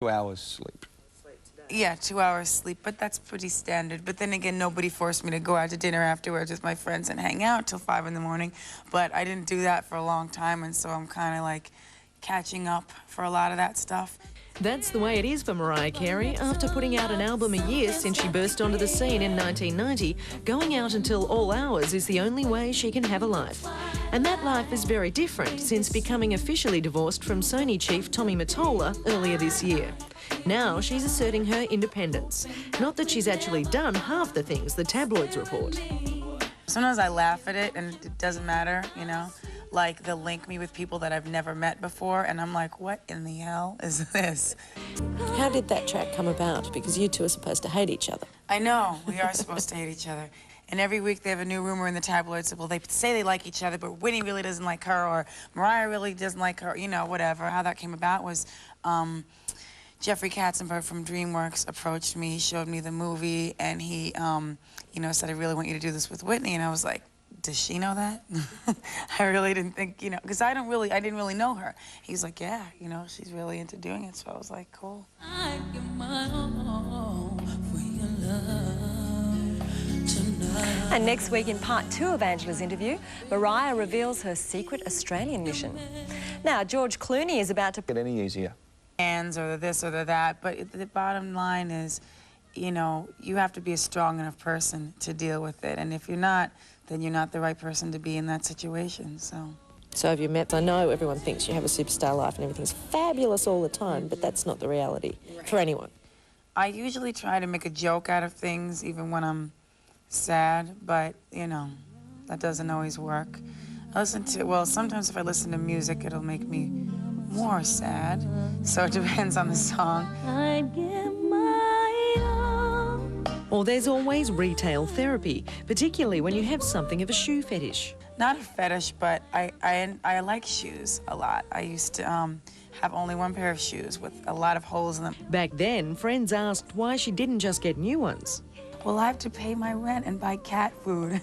2 hours sleep. Yeah, 2 hours sleep, but that's pretty standard. But then again, nobody forced me to go out to dinner afterwards with my friends and hang out till 5 in the morning. But I didn't do that for a long time, and so I'm kind of like catching up for a lot of that stuff. That's the way it is for Mariah Carey. After putting out an album a year since she burst onto the scene in 1990, going out until all hours is the only way she can have a life. And that life is very different since becoming officially divorced from Sony chief Tommy Mottola earlier this year. Now she's asserting her independence. Not that she's actually done half the things the tabloids report. Sometimes I laugh at it and it doesn't matter, you know? Like, they'll link me with people that I've never met before, and I'm like, what in the hell is this? How did that track come about? Because you two are supposed to hate each other. I know, we are supposed to hate each other. And every week they have a new rumor in the tabloids. Well, they say they like each other, but Whitney really doesn't like her, or Mariah really doesn't like her, you know, whatever. How that came about was Jeffrey Katzenberg from DreamWorks approached me, he showed me the movie, and he, you know, said, I really want you to do this with Whitney. And I was like, does she know that? I really didn't think, you know, because I didn't really know her. He's like, yeah, you know, she's really into doing it. So I was like, cool. I give my all for your love tonight. And next week in part 2 of Angela's interview, Mariah reveals her secret Australian mission. Now, George Clooney is about to... Get any easier. Hands or the this or the that, but the bottom line is, you know, you have to be a strong enough person to deal with it. And if you're not, then you're not the right person to be in that situation, so. So have you met? I know everyone thinks you have a superstar life and everything's fabulous all the time, but that's not the reality for anyone. I usually try to make a joke out of things, even when I'm sad, but, you know, that doesn't always work. Well, sometimes if I listen to music, it'll make me more sad, so it depends on the song. I give my all. Or there's always retail therapy, particularly when you have something of a shoe fetish. Not a fetish, but I like shoes a lot. I used to have only one pair of shoes with a lot of holes in them. Back then, friends asked why she didn't just get new ones. Well, I have to pay my rent and buy cat food.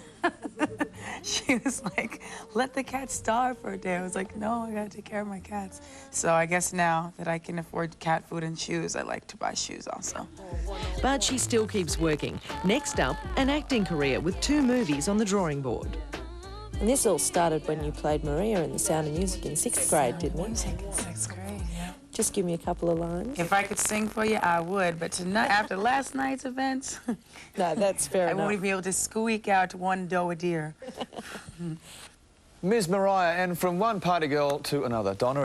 She was like, let the cat starve for a day. I was like, no, I gotta take care of my cats. So I guess now that I can afford cat food and shoes, I like to buy shoes also. But she still keeps working. Next up, an acting career with 2 movies on the drawing board. And this all started when you played Maria in The Sound of Music in 6th grade, didn't it? Music in 6th grade, yeah. Just give me a couple of lines. If I could sing for you, I would. But tonight, after last night's events, No, that's fair I enough. won't even be able to squeak out one doe a deer. Ms. Mariah, and from one party girl to another, Donna.